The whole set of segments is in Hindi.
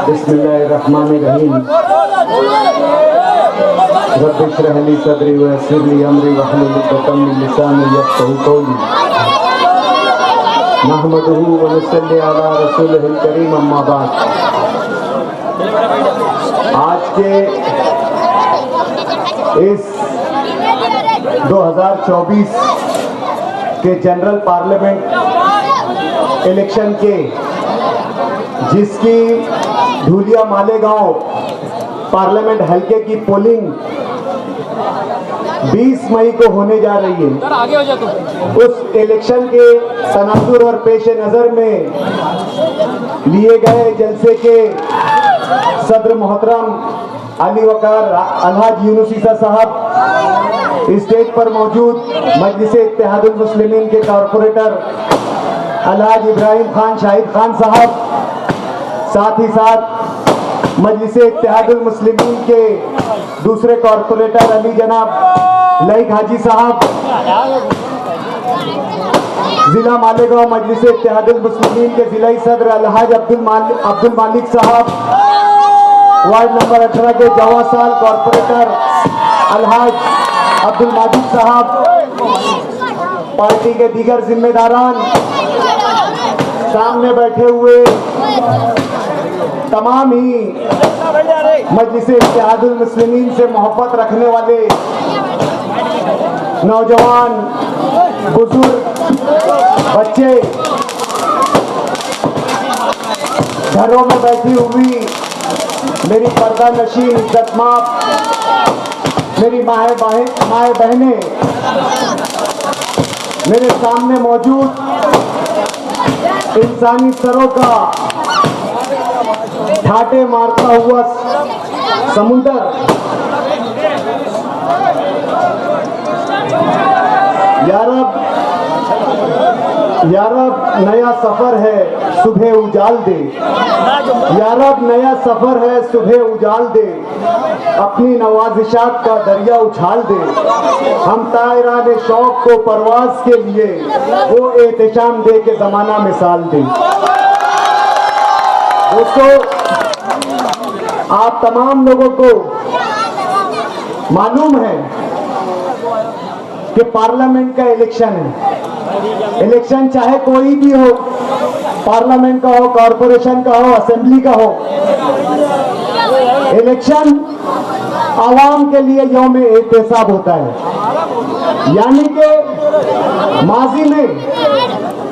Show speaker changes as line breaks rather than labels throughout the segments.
बिस्मिल्लाहिर्रहमानिर्रहीम। रब्बि इश्रह ली सदरी व यस्सिर ली अमरी वहलुल उक़दतम मिन लिसानी यफ़क़हू क़ौली। नहमदुहु व नसल्ली अला रसूलिहिल करीम, अम्मा बाद। आज के इस 2024 के जनरल पार्लियामेंट इलेक्शन के, जिसकी धूलिया मालेगांव पार्लियामेंट हलके की पोलिंग 20 मई को होने जा रही है, उस इलेक्शन के तनाजुर और पेश नज़र में लिए गए जलसे के सदर मोहतरम अली वकार अलहाज यूनुस ईसा साहब, स्टेज पर मौजूद मजलिस इत्तेहादुल मुस्लिमीन के कॉरपोरेटर अलहाज इब्राहिम खान शाहिद खान साहब, साथ ही साथ मजलिस इत्तेहादुल मुस्लिमीन के दूसरे कॉरपोरेटर अली जनाब लईक हाजी साहब, जिला मालेगांव मजलिस इत्तेहादुल मुस्लिमीन के जिलाई सदर अलहाज अब्दुल मालिक साहब, वार्ड नंबर 18 के जवासाल कॉरपोरेटर अलहाज अब्दुल माजिद साहब, पार्टी के दीगर जिम्मेदारान, सामने बैठे हुए तमाम ही मजलिस इत्तेहादुल मुस्लिमीन से मोहब्बत रखने वाले नौजवान, बुजुर्ग, बच्चे, घरों में बैठी हुई मेरी पर्दा नशीन इज्जतमाप मेरी माए बहनें, मेरे सामने मौजूद इंसानी सरों का ठाटे मारता हुआ समुंदर, यारब नया सफर है सुबह उजाल दे, यारब नया सफर है सुबह उजाल दे, अपनी नवाजिशात का दरिया उछाल दे, हम तायराने शौक को परवाज के लिए वो एहतशाम दे के जमाना मिसाल दे। दोस्तों, आप तमाम लोगों को मालूम है कि पार्लियामेंट का इलेक्शन है। इलेक्शन चाहे कोई भी हो, पार्लियामेंट का हो, कॉरपोरेशन का हो, असेंबली का हो, इलेक्शन आवाम के लिए यौम एहतसाब होता है। यानी कि माजी में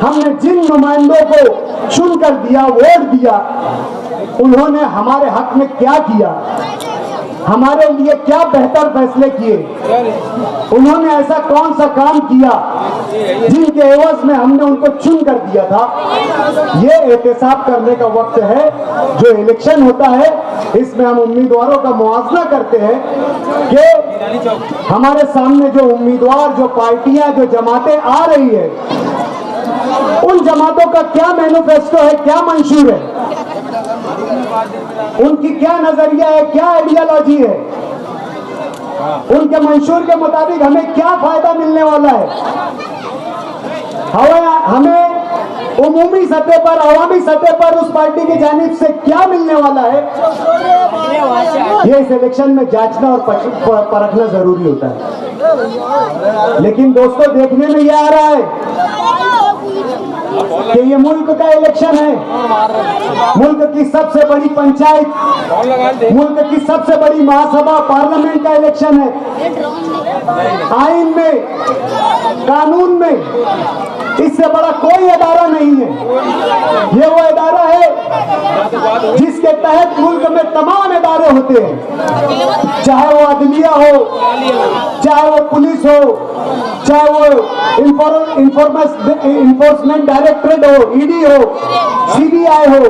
हमने जिन नुमाइंदों को चुन कर दिया, वोट दिया, उन्होंने हमारे हक में क्या किया, हमारे लिए क्या बेहतर फैसले किए, उन्होंने ऐसा कौन सा काम किया जिनके एवज में हमने उनको चुन कर दिया था। ये एहतसाब करने का वक्त है। जो इलेक्शन होता है, इसमें हम उम्मीदवारों का मुआवजा करते हैं कि हमारे सामने जो उम्मीदवार, जो पार्टियां, जो जमातें आ रही है, उन जमातों का क्या मैनिफेस्टो है, क्या मंशूर है, उनकी क्या नजरिया है, क्या आइडियोलॉजी है, उनके मंशूर के मुताबिक हमें क्या फायदा मिलने वाला है, हमें उमूमी सतह पर, अवामी सतह पर उस पार्टी की जानिब से क्या मिलने वाला है, ये इस इलेक्शन में जांचना और परखना जरूरी होता है। लेकिन दोस्तों, देखने में यह आ रहा है कि ये मुल्क का इलेक्शन है, मुल्क की सबसे बड़ी पंचायत, मुल्क की सबसे बड़ी महासभा, पार्लियामेंट का इलेक्शन है। आईन में, कानून में इससे बड़ा कोई अदारा नहीं है। ये वो अदारा है जिसके तहत मुल्क में तमाम अदारे होते हैं, चाहे वो अदलिया हो, चाहे वो पुलिस हो, चाहे वो इन्फोर्समेंट डायरेक्टरेट हो, ईडी हो, सीबीआई हो,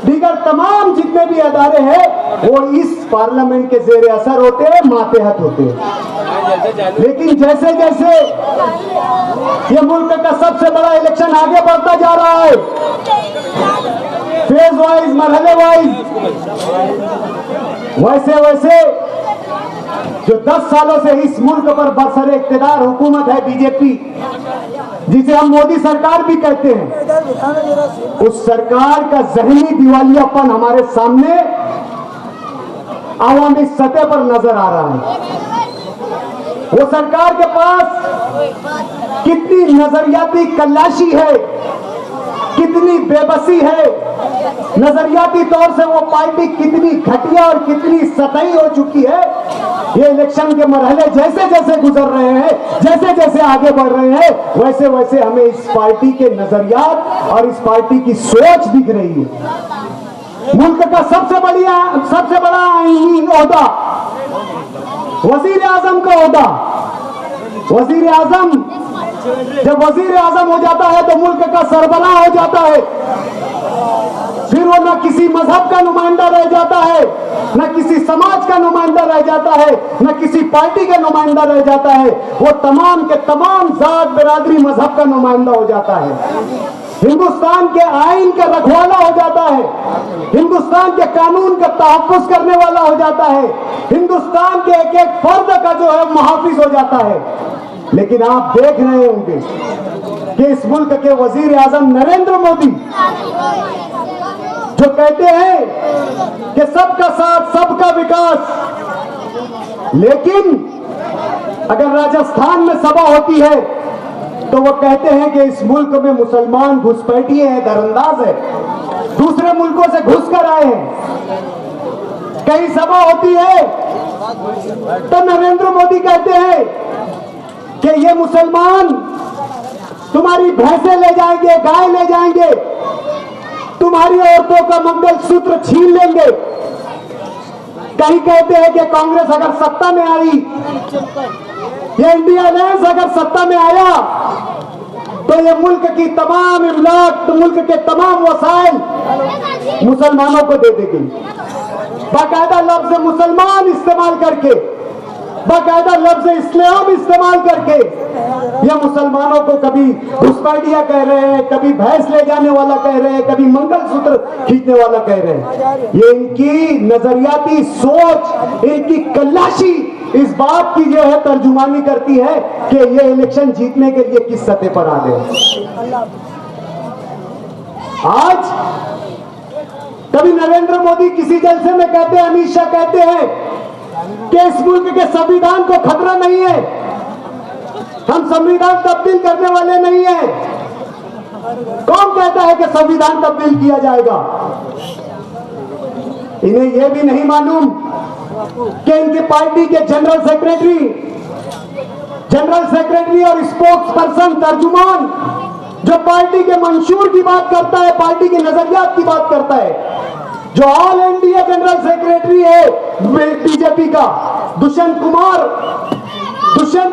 दीगर तमाम जितने भी अदारे हैं वो इस पार्लियामेंट के जेर असर होते हैं, मातहत होते हैं। लेकिन जैसे जैसे ये मुल्क का सबसे बड़ा इलेक्शन आगे बढ़ता जा रहा है, फेज वाइज, मरहले वाइज, वैसे वैसे जो 10 सालों से इस मुल्क पर बरसरे इख्तियार हुकूमत है बीजेपी, जिसे हम मोदी सरकार भी कहते हैं, उस सरकार का जहनी दिवालियापन हमारे सामने आवामी सतह पर नजर आ रहा है। वो सरकार के पास कितनी नजरियाती कल्लाशी है, कितनी बेबसी है, नजरियाती तौर से वो पार्टी कितनी घटिया और कितनी सतही हो चुकी है। ये इलेक्शन के मरहले जैसे जैसे गुजर रहे हैं, जैसे जैसे आगे बढ़ रहे हैं, वैसे वैसे हमें इस पार्टी के नजरियात और इस पार्टी की सोच दिख रही है। मुल्क का सबसे बड़ा आईनी ओहदा वजीर आजम का ओहदा। वजीर आजम जब वजीर आजम हो जाता है तो मुल्क का सरबराह हो जाता है। फिर वो न किसी मजहब का नुमाइंदा रह जाता है, न किसी समाज का नुमाइंदा रह जाता है, न किसी पार्टी का नुमाइंदा रह जाता है। वो तमाम के तमाम जात बिरादरी मजहब का नुमाइंदा हो जाता है। हिंदुस्तान के आइन का रखवाला हो जाता है, हिंदुस्तान के कानून का तहफ्फुज़ करने वाला हो जाता है, हिंदुस्तान के एक एक फर्द का जो है मुहाफिज हो जाता है। लेकिन आप देख रहे होंगे कि इस मुल्क के वजीर आजम नरेंद्र मोदी जो कहते हैं कि सबका साथ सबका विकास, लेकिन अगर राजस्थान में सभा होती है तो वो कहते हैं कि इस मुल्क में मुसलमान घुसपैठिए हैं, दरअंदाज है, दूसरे मुल्कों से घुस कर आए हैं। कहीं सभा होती है तो नरेंद्र मोदी कहते हैं कि ये मुसलमान तुम्हारी भैंसें ले जाएंगे, गाय ले जाएंगे, तुम्हारी औरतों का मंगलसूत्र छीन लेंगे। कहीं कहते हैं कि कांग्रेस अगर सत्ता में आई, ये इंडिया अलायंस अगर सत्ता में आया तो ये मुल्क की तमाम इमलाक, तो मुल्क के तमाम वसाइल मुसलमानों को दे देगी। बाकायदा लफ्ज मुसलमान इस्तेमाल करके, बाकायदा लफ्ज इस्लाम इस्तेमाल करके ये मुसलमानों को कभी घुसपैठिया कह रहे हैं, कभी भैंस ले जाने वाला कह रहे हैं, कभी मंगलसूत्र खींचने वाला कह रहे हैं। ये इनकी नजरियाती सोच, इनकी कल्लाशी इस बात की जो है तर्जुमानी करती है कि ये इलेक्शन जीतने के लिए किस सतह पर आ गए। आज कभी नरेंद्र मोदी किसी जलसे में कहते हैं, अमित शाह कहते हैं कि इस मुल्क के संविधान को खतरा नहीं है, हम संविधान तब्दील करने वाले नहीं है। कौन कहता है कि संविधान तब्दील किया जाएगा? इन्हें यह भी नहीं मालूम कि इनकी पार्टी के जनरल सेक्रेटरी और स्पोक्स पर्सन, तर्जुमान, जो पार्टी के मंशूर की बात करता है, पार्टी के नजरियात की बात करता है, जो ऑल इंडिया जनरल सेक्रेटरी है बीजेपी का दुष्यंत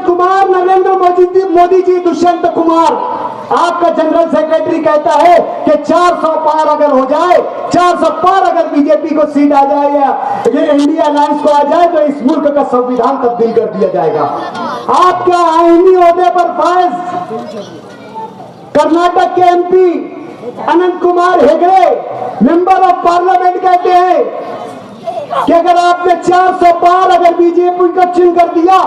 कुमार, नरेंद्र मोदी जी दुष्यंत कुमार, आपका जनरल सेक्रेटरी कहता है कि 400 पार अगर हो जाए, 400 पार अगर बीजेपी को सीट आ जाए या ये इंडिया अलायंस को आ जाए तो इस मुल्क का संविधान तब्दील कर दिया जाएगा। आपके आईनी ओहदे पर फायज कर्नाटक के MP Anant Kumar Hegde, member of parliament, कहते हैं कि अगर आपने 400 पार अगर बीजेपी को चिन्ह कर दिया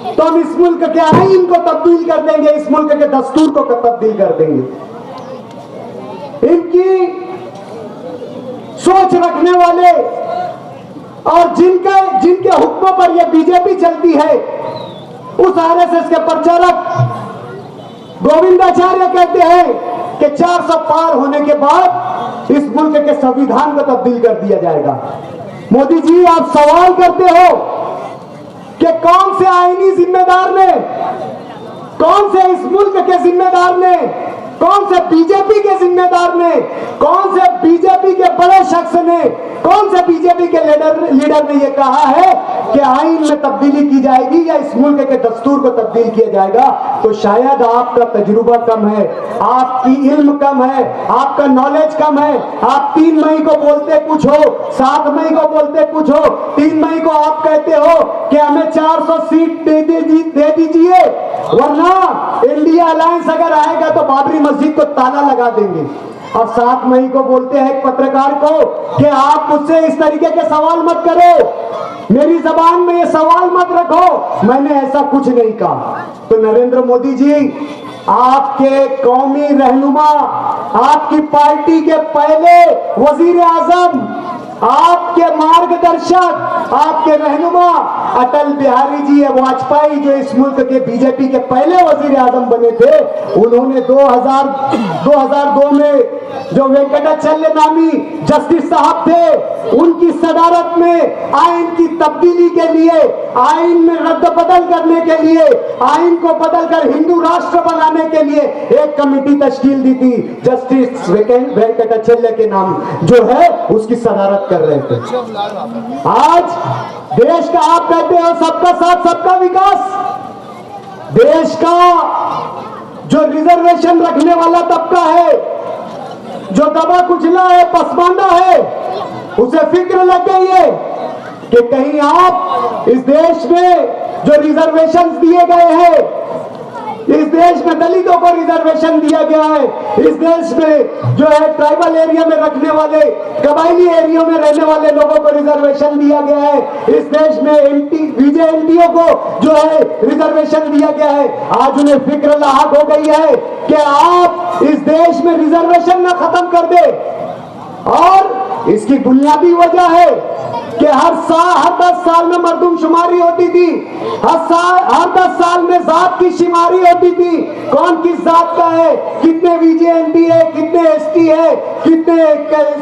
तो हम इस मुल्क के आईन को तब्दील कर देंगे, इस मुल्क के दस्तूर को तब्दील कर देंगे। इनकी सोच रखने वाले और जिनके हुक्मों पर यह बीजेपी चलती है, उस आरएसएस के प्रचारक गोविंदाचार्य कहते हैं कि 400 पार होने के बाद इस मुल्क के संविधान को तब्दील कर दिया जाएगा। मोदी जी, आप सवाल करते हो कि कौन से आईनी जिम्मेदार ने, कौन से इस मुल्क के जिम्मेदार ने, कौन से बीजेपी के जिम्मेदार ने, कौन से बीजेपी के बड़े शख्स ने, कौन से बीजेपी के लीडर ने यह कहा है कि आईन में तब्दीली की जाएगी या इस मुल्क के दस्तूर को तब्दील किया जाएगा? तो शायद आपका तजुर्बा कम है, आपकी इल्म कम है, आपका नॉलेज कम है। आप 3 मई को बोलते कुछ हो, 7 मई को बोलते कुछ हो, 3 मई को आप कहते हो कि हमें 400 सीट दे दीजिए, वरना इंडिया अलायंस अगर आएगा तो बाबरी मस्जिद को ताला लगा देंगे। और 7 मई को बोलते हैं एक पत्रकार को कि आप मुझसे इस तरीके के सवाल मत करो, मेरी जबान में ये सवाल मत रखो, मैंने ऐसा कुछ नहीं कहा। तो नरेंद्र मोदी जी, आपके कौमी रहनुमा, आपकी पार्टी के पहले वजीर आजम, आपके मार्गदर्शक, आपके रहनुमा अटल बिहारी जी वाजपेयी, जो इस मुल्क के बीजेपी के पहले वजीर आजम बने थे, उन्होंने 2002 में जो वेंकटाचल नामी जस्टिस साहब थे, उनकी सदारत में आइन की तब्दीली के लिए, आइन में रद्द बदल करने के लिए, आइन को बदलकर हिंदू राष्ट्र बनाने के लिए एक कमेटी तश्कील दी थी। जस्टिस वेंकटाचल के नाम जो है उसकी सदारत कर रहे थे। आज देश का, आप कहते हो सबका साथ सबका विकास, देश का जो रिजर्वेशन रखने वाला तबका है, जो दबा कुचला है, पसमानदा है, उसे फिक्र लग गई है कि कहीं आप इस देश में जो रिजर्वेशन दिए गए हैं, इस देश में दलितों को रिजर्वेशन दिया गया है, इस देश में जो है ट्राइबल एरिया में रखने वाले, कबायली एरिया में रहने वाले लोगों को रिजर्वेशन दिया गया है, इस देश में बीजेएनटीओ को जो है रिजर्वेशन दिया गया है। आज उन्हें फिक्र लाहक हो गई है कि आप इस देश में रिजर्वेशन न खत्म कर दे, और इसकी बुनियादी वजह है कि हर 10 साल में मर्दमशुमारी होती थी, हर 10 साल में जात की शुमारी होती थी, कौन किस जात का है, कितने बीजेएनटी है, कितने एसटी है, कितने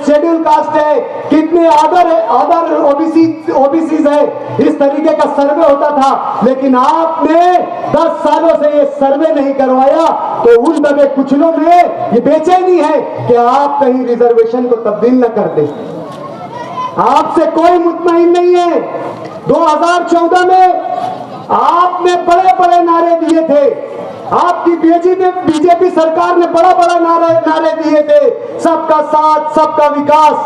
शेड्यूल कास्ट है, कितने अदर ओबीसी है, इस तरीके का सर्वे होता था। लेकिन आपने 10 सालों से ये सर्वे नहीं करवाया, तो उन दबे कुचलों में ये बेचैनी है कि आप कहीं रिजर्वेशन को तब्दील न कर दे। आपसे कोई मुतमईन नहीं है। 2014 में आपने बड़े बड़े नारे दिए थे, आपकी बीजेपी सरकार ने बड़ा नारे दिए थे, सबका साथ सबका विकास।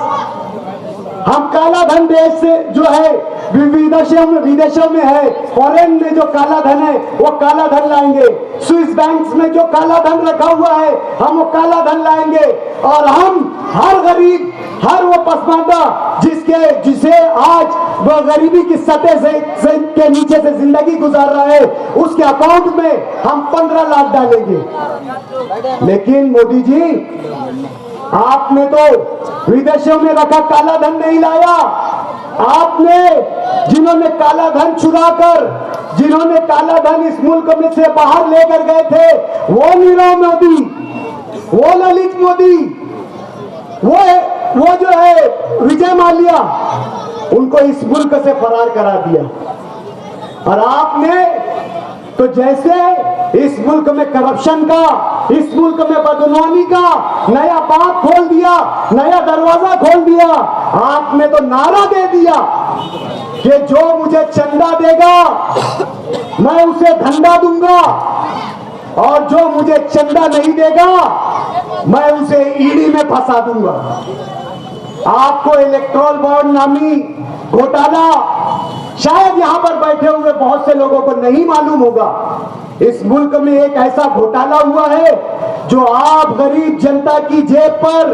हम काला धन देश से जो है विदेशों में है, फॉरेन में जो काला धन है वो काला धन लाएंगे, स्विस बैंक्स में जो काला धन रखा हुआ है हम वो काला धन लाएंगे, और हम हर गरीब, हर वो पसमानदा जिसे आज वो गरीबी की सतह से के नीचे से जिंदगी गुजार रहा है, उसके अकाउंट में हम 15 लाख डालेंगे। लेकिन मोदी जी, आपने तो विदेशों में रखा काला धन नहीं लाया। आपने जिन्होंने काला धन चुराकर, जिन्होंने काला धन इस मुल्क में से बाहर लेकर गए थे, वो नीरव मोदी, वो ललित मोदी, वो जो है विजय माल्या, उनको इस मुल्क से फरार करा दिया। और आपने तो जैसे इस मुल्क में करप्शन का, इस मुल्क में बदनामी का नया बाग खोल दिया, नया दरवाजा खोल दिया। आपने तो नारा दे दिया कि जो मुझे चंदा देगा मैं उसे धंधा दूंगा, और जो मुझे चंदा नहीं देगा मैं उसे ईडी में फंसा दूंगा। आपको इलेक्ट्रोल बॉन्ड नामी घोटाला शायद यहां पर बैठे हुए बहुत से लोगों को नहीं मालूम होगा। इस मुल्क में एक ऐसा घोटाला हुआ है जो आप गरीब जनता की जेब पर,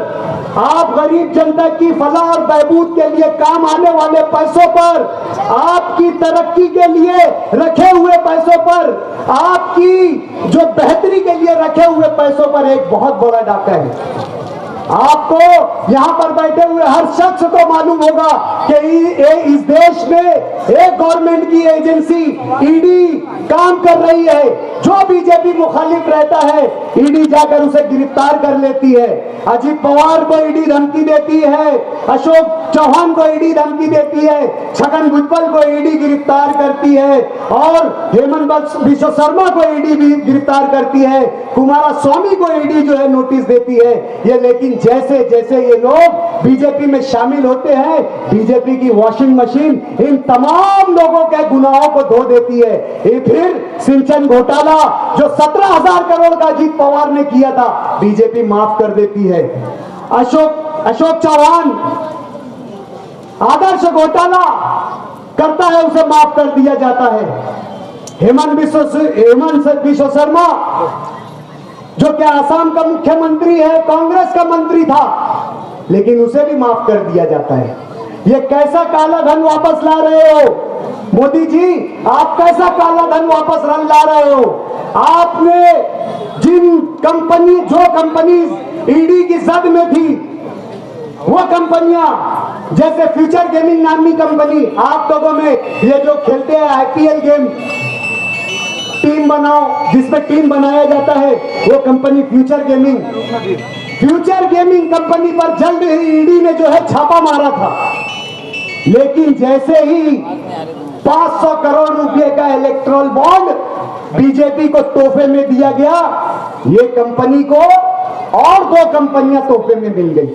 आप गरीब जनता की फलाह और बहबूद के लिए काम आने वाले पैसों पर, आपकी तरक्की के लिए रखे हुए पैसों पर, आपकी जो बेहतरी के लिए रखे हुए पैसों पर एक बहुत बड़ा डाका है। आपको यहां पर बैठे हुए हर शख्स को मालूम होगा कि इस देश में एक गवर्नमेंट की एजेंसी ईडी काम कर रही है। जो बीजेपी मुखालिफ रहता है ईडी जाकर उसे गिरफ्तार कर लेती है। अजीत पवार को ईडी धमकी देती है, अशोक चौहान को ईडी धमकी देती है, छगन भुजबल को ईडी गिरफ्तार करती है, और हेमंत बिश्व शर्मा को ईडी भी गिरफ्तार करती है, कुमारा स्वामी को ईडी जो है नोटिस देती है। ये लेकिन जैसे जैसे ये लोग बीजेपी में शामिल होते हैं, बीजेपी की वॉशिंग मशीन इन तमाम लोगों के गुनाहों को धो देती है। ये फिर सिंचन घोटाला जो 17,000 करोड़ का अजीत पवार ने किया था, बीजेपी माफ कर देती है। अशोक चौहान आदर्श घोटाला करता है, उसे माफ कर दिया जाता है। हेमंत बिश्व शर्मा जो क्या आसाम का मुख्यमंत्री है, कांग्रेस का मंत्री था, लेकिन उसे भी माफ कर दिया जाता है। ये कैसा काला धन वापस ला रहे हो मोदी जी? आप कैसा काला धन वापस ला रहे हो? आपने जो कंपनीज ईडी की जद में थी, वो कंपनियां जैसे फ्यूचर गेमिंग नामी कंपनी, आप लोगों में ये जो खेलते हैं आईपीएल गेम, टीम बनाओ, जिसमें टीम बनाया जाता है, वो कंपनी फ्यूचर गेमिंग कंपनी पर जल्द ही ईडी ने जो है छापा मारा था। लेकिन जैसे ही 500 करोड़ रुपए का इलेक्ट्रल बॉन्ड बीजेपी को तोहफे में दिया गया, ये कंपनी को और 2 कंपनियां तोहफे में मिल गई।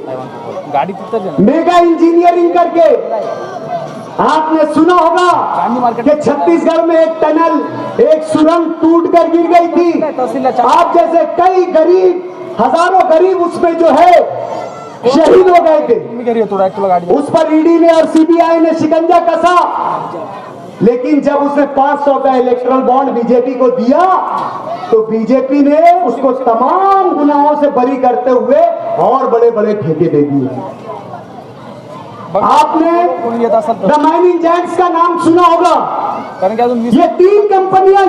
मेगा इंजीनियरिंग करके आपने सुना होगा कि छत्तीसगढ़ में एक टनल, एक सुरंग टूटकर गिर गई थी। आप जैसे कई गरीब, हजारों गरीब उसमें जो है शहीद हो गए थे। उस पर ईडी ने और सीबीआई ने शिकंजा कसा। लेकिन जब उसने 500 का इलेक्ट्रल बॉन्ड बीजेपी को दिया, तो बीजेपी ने उसको तमाम गुनाहों से बरी करते हुए और बड़े बड़े ठेके दे दिए। आपने द माइनिंग जायंट्स का नाम सुना होगा। ये तीन कंपनियां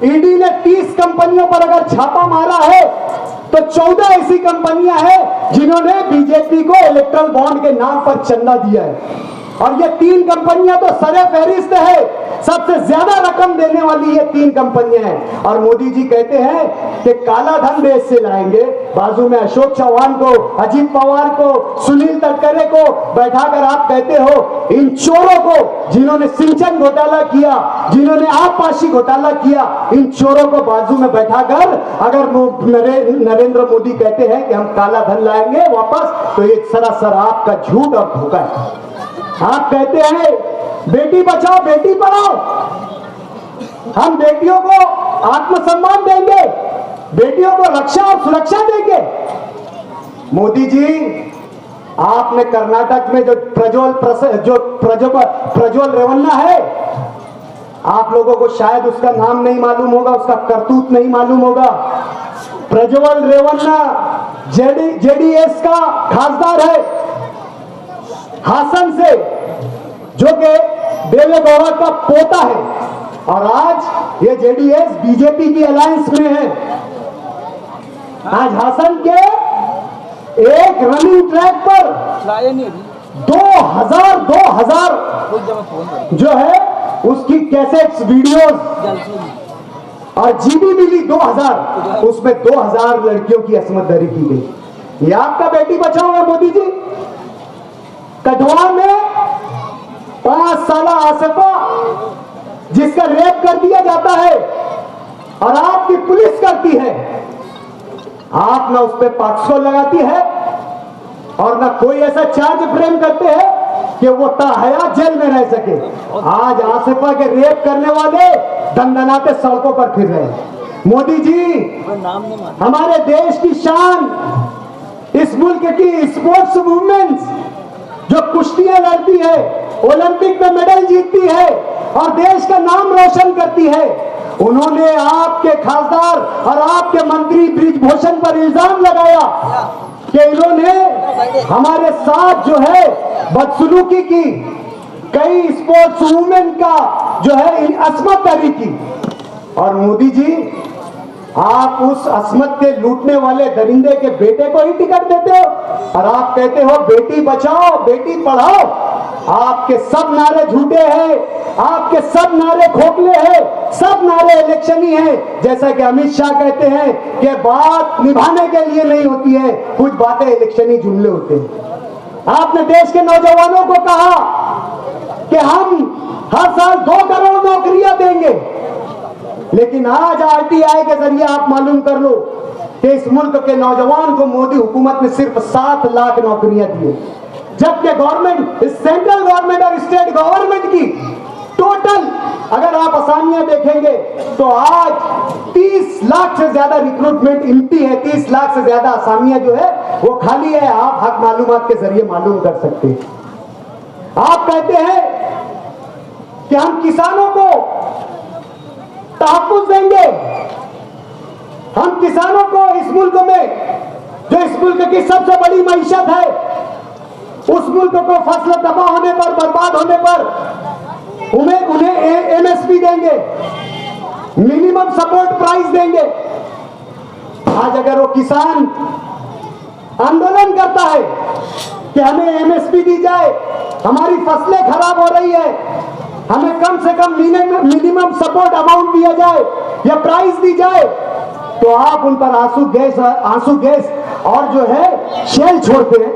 ईडी ने 30 कंपनियों पर अगर छापा मारा है, तो 14 ऐसी कंपनियां हैं जिन्होंने बीजेपी को इलेक्ट्रल बॉन्ड के नाम पर चंदा दिया है। और ये 3 कंपनियां तो सरे फहरिस्त है, सबसे ज्यादा रकम देने वाली ये 3 कंपनियां हैं। और मोदी जी कहते हैं कि काला धन देश से लाएंगे। बाजू में अशोक चौहान को, अजीत पवार को, सुनील तटकरे को बैठाकर आप कहते हो इन चोरों को, जिन्होंने सिंचन घोटाला किया, जिन्होंने आबपाशी घोटाला किया, इन चोरों को बाजू में बैठाकर अगर नरेंद्र मोदी कहते हैं कि हम काला धन लाएंगे वापस, तो ये सरासर आपका झूठ और धोखा है। आप कहते हैं बेटी बचाओ बेटी पढ़ाओ, हम बेटियों को आत्मसम्मान देंगे, बेटियों को रक्षा और सुरक्षा देंगे। मोदी जी, आपने कर्नाटक में जो प्रज्वल रेवन्ना है, आप लोगों को शायद उसका नाम नहीं मालूम होगा, उसका करतूत नहीं मालूम होगा। प्रज्वल रेवन्ना जेडीएस का खासदार है हासन से, जो कि देवेगौड़ा का पोता है। और आज ये जेडीएस बीजेपी की अलायंस में है। आज हासन के एक रनिंग ट्रैक पर 2000 जो है उसकी कैसेट्स, वीडियोस और जीबी मिली 2000, उसमें 2000 लड़कियों की असमत दरी की गई। ये आपका बेटी बचाओ है मोदी जी। कठुआ में 5 साला आसिफा, जिसका रेप कर दिया जाता है और आपकी पुलिस करती है, आप ना उस पर 500 लगाती है और ना कोई ऐसा चार्ज फ्रेम करते हैं कि वो ताहयात जेल में रह सके। आज आसिफा के रेप करने वाले दंदनाते सड़कों पर फिर रहे हैं। मोदी जी, हमारे देश की शान, इस मुल्क की स्पोर्ट्स वुमेन्स जो कुश्तियां लड़ती है, ओलंपिक में मेडल जीतती है और देश का नाम रोशन करती है, उन्होंने आपके खासदार और आपके मंत्री ब्रिजभूषण पर इल्जाम लगाया कि इन्होंने हमारे साथ जो है बदसलूकी की, कई स्पोर्ट्स वुमेन का जो है असमत दरी की। और मोदी जी, आप उस असमत के लूटने वाले दरिंदे के बेटे को ही टिकट देते हो और आप कहते हो बेटी बचाओ बेटी पढ़ाओ। आपके सब नारे झूठे हैं, आपके सब नारे खोखले हैं, सब नारे इलेक्शनी हैं। जैसा कि अमित शाह कहते हैं कि बात निभाने के लिए नहीं होती है, कुछ बातें इलेक्शनी जुमले होते हैं। आपने देश के नौजवानों को कहा कि हम हर साल 2 करोड़ नौकरियां देंगे, लेकिन आज आरटीआई के जरिए आप मालूम कर लो कि इस मुल्क के नौजवान को मोदी हुकूमत ने सिर्फ 7 लाख नौकरियां दी, जबकि गवर्नमेंट, सेंट्रल गवर्नमेंट और स्टेट गवर्नमेंट की टोटल अगर आप असामियां देखेंगे तो आज 30 लाख से ज्यादा रिक्रूटमेंट इम्प्टी है, 30 लाख से ज्यादा असामियां जो है वो खाली है। आप हक मालूमात के जरिए मालूम कर सकते हैं। आप कहते हैं कि हम किसानों को तहफ़्फ़ुज़ देंगे, हम किसानों को इस मुल्क में, जो इस मुल्क की सबसे बड़ी मईशत है, उस मुल्क को फसल तबाह होने पर, बर्बाद होने पर उन्हें एमएसपी देंगे, मिनिमम सपोर्ट प्राइस देंगे। आज अगर वो किसान आंदोलन करता है कि हमें एमएसपी दी जाए, हमारी फसलें खराब हो रही है, हमें कम से कम मिनिमम सपोर्ट अमाउंट दिया जाए या प्राइस दी जाए, तो आप उन पर आंसू गैस और जो है शेल छोड़ते हैं।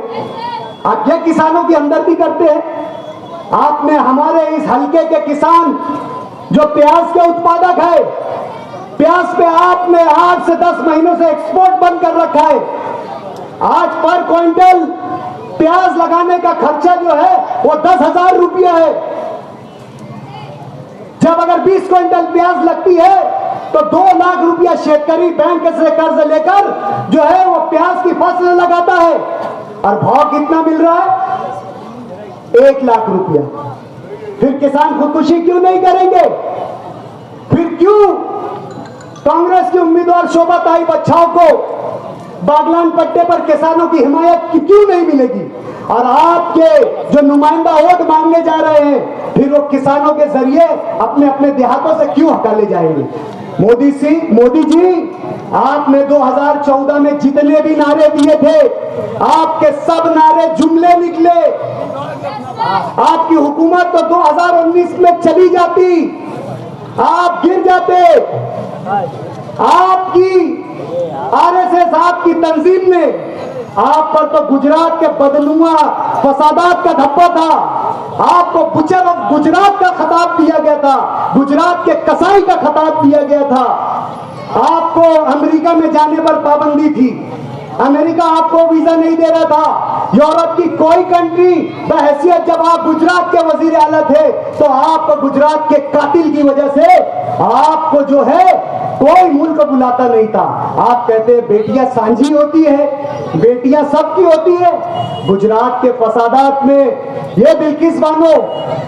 आप क्या किसानों की हमदर्दी करते हैं? आपने हमारे इस हलके के किसान जो प्याज के उत्पादक है, प्याज पे आपने 8 से 10 महीनों से एक्सपोर्ट बंद कर रखा है। आज पर क्विंटल प्याज लगाने का खर्चा जो है वो 10,000 रुपया है। जब अगर 20 क्विंटल प्याज लगती है तो 2 लाख रुपया शेतकरी बैंक से कर्ज लेकर जो है वो प्याज की फसल लगाता है, और भाव कितना मिल रहा है? 1 लाख रुपया। फिर किसान खुदकुशी क्यों नहीं करेंगे? फिर क्यों कांग्रेस की उम्मीदवार शोभा ताई बच्चाओं को बागलान पट्टे पर किसानों की हिमायत क्यों नहीं मिलेगी? और आपके जो नुमाइंदा वोट मांगने जा रहे हैं, फिर वो किसानों के जरिए अपने अपने देहातों से क्यों हटाले जाएंगे? मोदी जी, आपने 2014 में जितने भी नारे दिए थे, आपके सब नारे जुमले निकले। आपकी हुकूमत तो 2019 में चली जाती, आप गिर जाते। आपकी आरएसएस, आपकी तंजीम ने आप पर तो गुजरात के बदनुमा फसादात का धब्बा था। आपको बुचर ऑफ गुजरात का खिताब दिया गया था, गुजरात के कसाई का खिताब दिया गया था। आपको अमेरिका में जाने पर पाबंदी थी, अमेरिका आपको वीजा नहीं दे रहा था। यूरोप की कोई कंट्री बहैसियत जब आप गुजरात के वजीर आला थे, तो आपको गुजरात के कातिल की वजह से आपको जो है कोई मुल्क बुलाता नहीं था। आप कहते हैं बेटियां सांझी होती है, बेटियां सबकी होती है। गुजरात के फसादात में ये बिल्किस बानो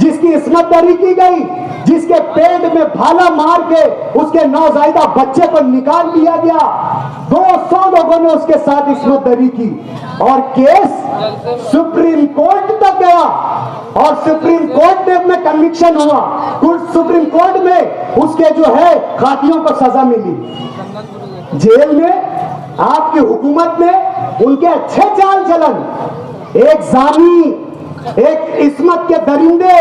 जिसकी इस्मत दरी की गई, जिसके पेट में भाला मार के उसके नौजायदा बच्चे को निकाल दिया गया, 200 लोगों ने उसके साथ इस्मत दरी की, और केस सुप्रीम कोर्ट तक गया, और सुप्रीम कोर्ट में कन्विक्शन हुआ। सुप्रीम कोर्ट में उसके जो है खातियों को सजा मिली। जेल में आपकी हुकूमत में उनके अच्छे चाल चलन, एक जानी, एक इस्मत के दरिंदे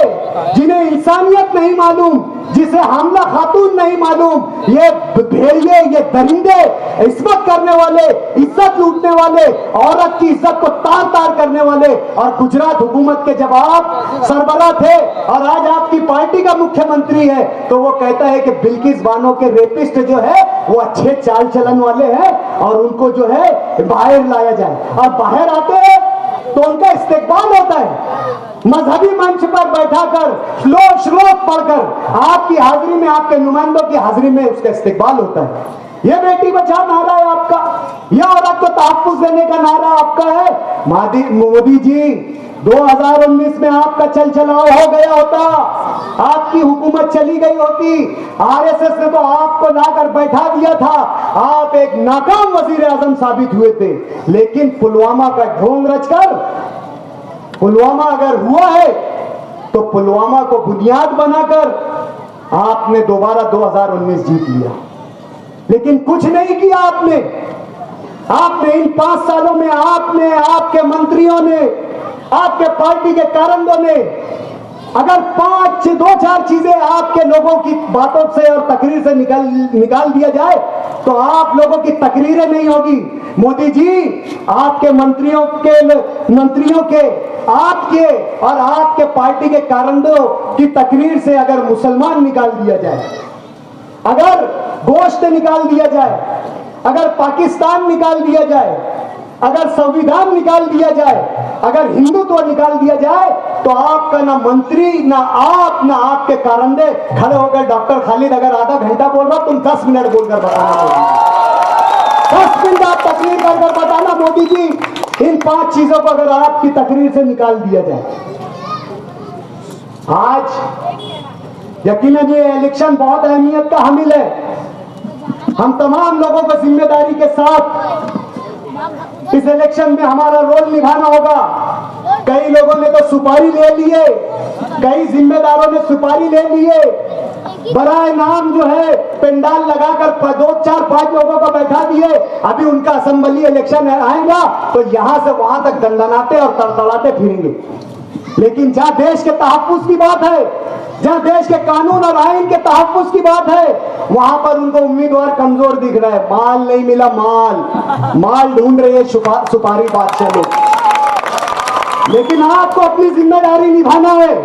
जिन्हें इंसानियत नहीं मालूम, जिसे हमला खातून नहीं मालूम, ये भेड़िए, ये दरिंदे, इस्मत करने वाले, इज्जत लूटने वाले, औरत की इज्जत को तार तार करने वाले। और गुजरात हुकूमत के जब आप सरबराह थे और आज आपकी पार्टी का मुख्यमंत्री है, तो वो कहता है कि बिल्किस बानो के रेपिस्ट जो है वो अच्छे चाल चलन वाले हैं और उनको जो है बाहर लाया जाए। और बाहर आते हैं तो उनका इस्तेकबाल होता है, मजहबी मंच पर बैठाकर श्लोक पढ़कर आपकी हाजिरी में, आपके नुमाइंदों की हाजिरी में उसका इस्तेकबाल होता है। ये बेटी बचाओ नारा है आपका, यह औरत को तहफ्फुज़ देने का नारा आपका है। मोदी जी, 2019 में आपका चल चलाव हो गया होता, आपकी हुकूमत चली गई होती, आरएसएस ने तो आपको लाकर बैठा दिया था, आप एक नाकाम वजीर आजम साबित हुए थे। लेकिन पुलवामा का ढोंग रचकर, पुलवामा अगर हुआ है तो पुलवामा को बुनियाद बनाकर आपने दोबारा 2019 जीत लिया। लेकिन कुछ नहीं किया आपने इन 5 सालों में आपने, आपके मंत्रियों ने, आपके पार्टी के कारंदों ने, अगर 2-4 चीजें आपके लोगों की बातों से और तकरीर से निकाल दिया जाए तो आप लोगों की तकरीरें नहीं होगी। मोदी जी, आपके मंत्रियों के आपके और आपके पार्टी के कारंदों की तकरीर से अगर मुसलमान निकाल दिया जाए, अगर गोश्त निकाल दिया जाए, अगर पाकिस्तान निकाल दिया जाए, अगर संविधान निकाल दिया जाए, अगर हिंदुत्व निकाल दिया जाए, तो आपका ना मंत्री, ना आप, ना आपके कारंदे खड़े होकर डॉक्टर खालिद अगर आधा घंटा बोल रहा, तुम 10 मिनट बोलकर बताना। 10 मिनट आप तकरीर कर बताना मोदी जी, इन 5 चीजों को अगर आपकी तकरीर से निकाल दिया जाए। आज यकीनन ये इलेक्शन बहुत अहमियत का हामिल है। हम तमाम लोगों को जिम्मेदारी के साथ इस इलेक्शन में हमारा रोल निभाना होगा। कई लोगों ने तो सुपारी ले लिए, कई जिम्मेदारों ने सुपारी ले लिए, बराए नाम जो है पंडाल लगाकर 2, 4, 5 लोगों को बैठा दिए। अभी उनका असेंबली इलेक्शन आएगा तो यहां से वहां तक दंडनाते और तड़तड़ाते फिरेंगे। लेकिन जहां देश के तहफ्फुज़ की बात है, जहां देश के कानून और आइन के तहफ्फुज़ की बात है, वहां पर उनको उम्मीदवार कमजोर दिख रहा है। माल नहीं मिला, माल ढूंढ रहे हैं सुपारी बादशाह लोग। लेकिन आपको अपनी जिम्मेदारी निभाना है,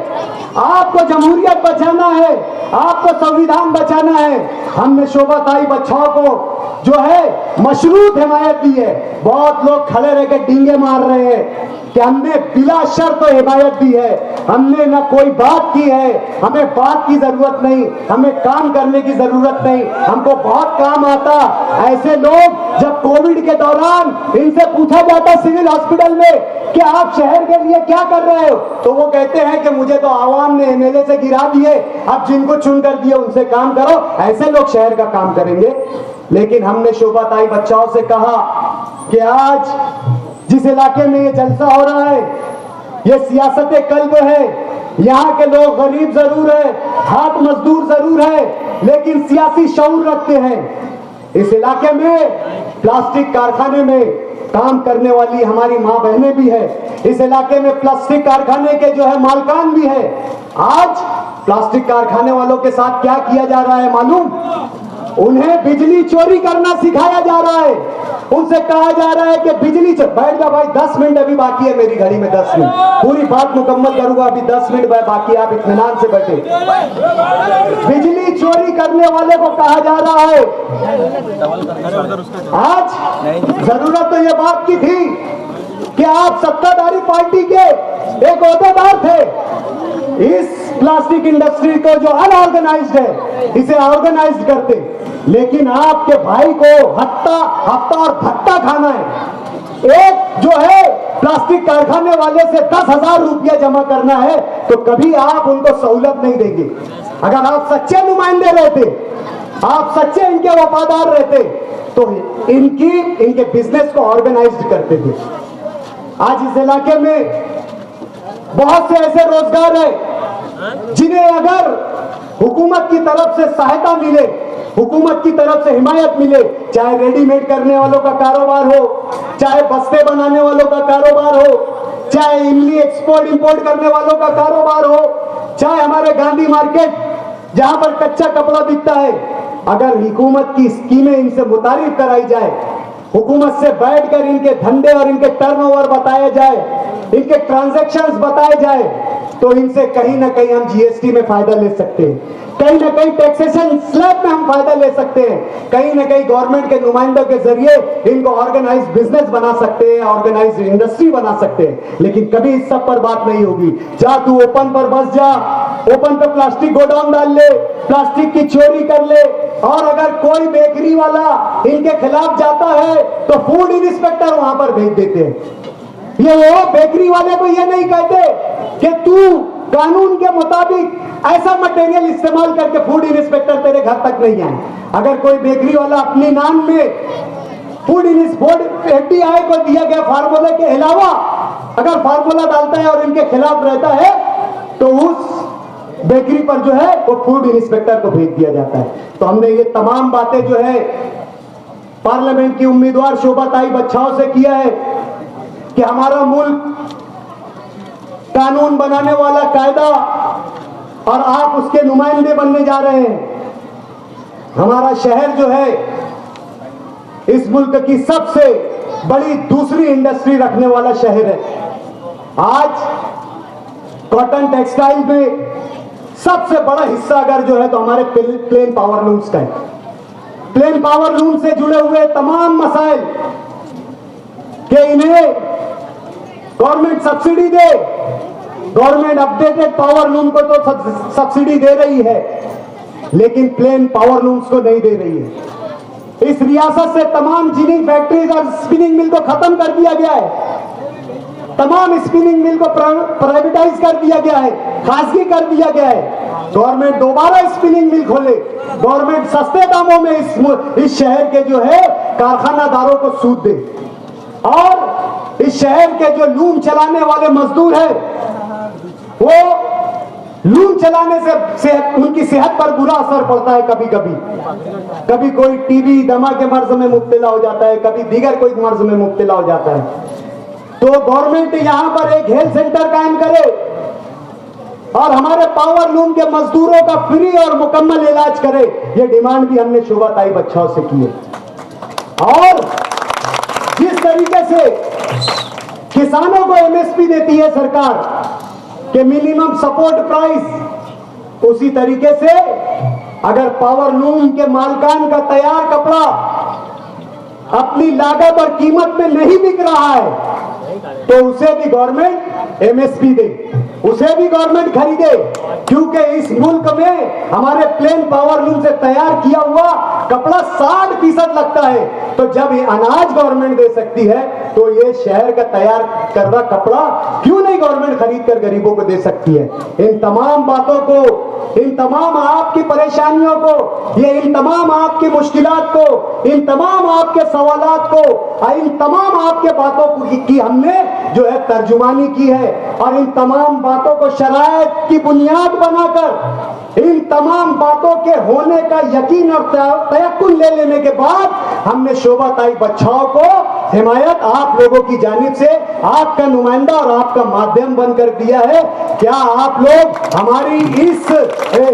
आपको जमहूरियत बचाना है, आपको संविधान बचाना है। हमने शोभाताई बच्चाओं को जो है मशरूत हिमायत दी है। बहुत लोग खड़े रह के डींगे मार रहे हैं कि हमने बिला शर्त हिमायत दी है, हमने ना कोई बात की है, हमें बात की जरूरत नहीं, हमें काम करने की जरूरत नहीं, हमको बहुत काम आता। ऐसे लोग जब कोविड के दौरान इनसे पूछा जाता सिविल हॉस्पिटल में कि आप शहर के लिए क्या कर रहे हो, तो वो कहते हैं कि मुझे तो आवाम ने एमएलए से गिरा दिए, अब जिनको चुन कर दिए उनसे काम करो। ऐसे लोग शहर का काम करेंगे। लेकिन हमने शोभाताई बच्चाओं से कहा कि आज जिस इलाके में ये जलसा हो रहा है, ये सियासत कल्ब है, यहाँ के लोग गरीब जरूर है, हाथ मजदूर जरूर है, लेकिन सियासी शऊर रखते हैं। इस इलाके में प्लास्टिक कारखाने में काम करने वाली हमारी माँ बहनें भी है, इस इलाके में प्लास्टिक कारखाने के जो है मालकान भी है। आज प्लास्टिक कारखाने वालों के साथ क्या किया जा रहा है मालूम? उन्हें बिजली चोरी करना सिखाया जा रहा है। उनसे कहा जा रहा है कि बिजली बैठ जा भाई, 10 मिनट अभी बाकी है मेरी घड़ी में, 10 मिनट पूरी बात मुकम्मल करूंगा, अभी 10 मिनट बाकी, आप इत्मीनान से बैठे। बिजली चोरी करने वाले को कहा जा रहा है। आज जरूरत तो ये बात की थी कि आप सत्ताधारी पार्टी के एक ओहदेदार थे, इस प्लास्टिक इंडस्ट्री को जो अनऑर्गेनाइज्ड है इसे ऑर्गेनाइज्ड करते। लेकिन आपके भाई को हफ्ता और भत्ता खाना है। एक जो है प्लास्टिक कारखाने वाले से 10,000 रुपया जमा करना है तो कभी आप उनको सहूलत नहीं देंगे। अगर आप सच्चे नुमाइंदे रहते, आप सच्चे इनके वफादार रहते तो इनके बिजनेस को ऑर्गेनाइज्ड करते थे। आज इस इलाके में बहुत से ऐसे रोजगार है जिन्हें अगर हुकूमत की तरफ से सहायता मिले, हुकूमत की तरफ से हिमायत मिले, चाहे रेडीमेड करने वालों का कारोबार हो, चाहे बस्ते बनाने वालों का कारोबार हो, चाहे इमली एक्सपोर्ट इंपोर्ट करने वालों का कारोबार हो, चाहे हमारे गांधी मार्केट जहां पर कच्चा कपड़ा बिकता है, अगर हुकूमत की स्कीमें इनसे मुतारिफ कराई जाए, हुकूमत से बैठकर इनके धंधे और इनके टर्नओवर बताए जाए, इनके ट्रांजैक्शंस बताए जाए, तो इनसे कहीं ना कहीं हम जीएसटी में फायदा ले सकते हैं, कहीं ना कहीं टैक्सेशन स्लैब में हम फायदा ले सकते हैं, कहीं ना कहीं गवर्नमेंट के नुमाइंदों के जरिए इनको ऑर्गेनाइज बिजनेस बना सकते हैं, ऑर्गेनाइज इंडस्ट्री बना सकते हैं। लेकिन कभी इस सब पर बात नहीं होगी। जा तू ओपन पर बस जा, ओपन पे प्लास्टिक गोडाउन डाल ले, प्लास्टिक की चोरी कर ले, और अगर कोई बेकरी वाला इनके खिलाफ जाता है तो फूड इंस्पेक्टर वहां पर भेज देते हैं। ये वो बेकरी वाले को ये नहीं कहते कि तू कानून के मुताबिक ऐसा मटेरियल इस्तेमाल करके फूड इंस्पेक्टर तेरे घर तक नहीं आए। अगर कोई बेकरी वाला अपनी नाम में फूड एफडीआई को दिया गया फार्मूला के अलावा अगर फार्मूला डालता है और इनके खिलाफ रहता है तो उस बेकरी पर जो है वो फूड इंस्पेक्टर को भेज दिया जाता है। तो हमने ये तमाम बातें जो है पार्लियामेंट की उम्मीदवार शोभाताई बच्चाओं से किया है कि हमारा मुल्क कानून बनाने वाला कायदा और आप उसके नुमाइंदे बनने जा रहे हैं। हमारा शहर जो है इस मुल्क की सबसे बड़ी दूसरी इंडस्ट्री रखने वाला शहर है। आज कॉटन टेक्सटाइल में सबसे बड़ा हिस्सा अगर जो है तो हमारे प्लेन पावर लूम्स का है। प्लेन पावर लूम से जुड़े हुए तमाम मसाइल कि इन्हें गवर्नमेंट सब्सिडी दे, गवर्नमेंट अपडेटेड पावर लूम को तो सब्सिडी दे रही है लेकिन प्लेन पावर लूम्स को नहीं दे रही है। इस रियासत से तमाम जिनिंग फैक्ट्रीज और स्पिनिंग मिल को खत्म कर दिया गया है, तमाम स्पिनिंग मिल को प्राइवेटाइज कर दिया गया है, खासगी कर दिया गया है। गवर्नमेंट दोबारा स्पिनिंग मिल खोले, गवर्नमेंट सस्ते दामों में इस शहर के जो है कारखानादारों को सूद दे और इस शहर के जो लूम चलाने वाले मजदूर हैं, वो लूम चलाने से उनकी सेहत पर बुरा असर पड़ता है। कभी कभी कभी कोई टीबी दमा के मर्ज में मुब्तला हो जाता है, कभी दीगर कोई मर्ज में मुब्तला हो जाता है। तो गवर्नमेंट यहां पर एक हेल्थ सेंटर कायम करे और हमारे पावर लूम के मजदूरों का फ्री और मुकम्मल इलाज करे। ये डिमांड भी हमने शोभा ताई बच्चाओं से की है। और जिस तरीके से किसानों को एमएसपी देती है सरकार के मिनिमम सपोर्ट प्राइस, उसी तरीके से अगर पावर लूम के मालकान का तैयार कपड़ा अपनी लागत और कीमत में नहीं बिक रहा है तो उसे भी गवर्नमेंट एमएसपी दे, उसे भी गवर्नमेंट खरीदे। क्योंकि इस मुल्क में हमारे प्लेन पावर लूम से तैयार किया हुआ कपड़ा 60% लगता है। तो जब ये अनाज गवर्नमेंट दे सकती है तो ये शहर का तैयार करदा कपड़ा क्यों नहीं गवर्नमेंट खरीद कर गरीबों को दे सकती है। इन तमाम बातों को, इन तमाम आपकी परेशानियों को, ये इन तमाम आपकी मुश्किलात को, इन तमाम आपके सवालात को, इन तमाम आपके बातों की हमने जो है तर्जुमानी की है। और इन तमाम बातों को शरायत की बुनियाद बनाकर इन तमाम बातों के होने का यकीन और तयक्कुन ले लेने के बाद हमने शोभा ताई बच्चाओं को हिमायत आप लोगों की जानिब से आपका नुमाइंदा और आपका माध्यम बनकर दिया है। क्या आप लोग हमारी इस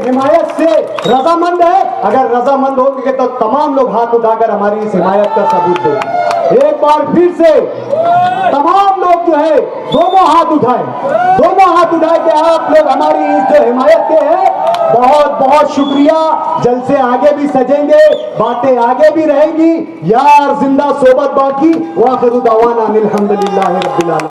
हिमायत से रजामंद है? अगर रजामंद होंगे तो तमाम लोग हाथ उठाकर हमारी इस हिमायत का सबूत दें। एक बार फिर से तमाम लोग जो है दोनों हाथ उठाएं, दोनों हाथ उठाए कि आप लोग हमारी इस जो हिमायत के हैं। बहुत बहुत शुक्रिया। जलसे आगे भी सजेंगे, बातें आगे भी रहेंगी। यार जिंदा सोबत बाकी। वाखिरु दावाना अनिल हम्दुलिल्लाहि रब्बिल आलमीन।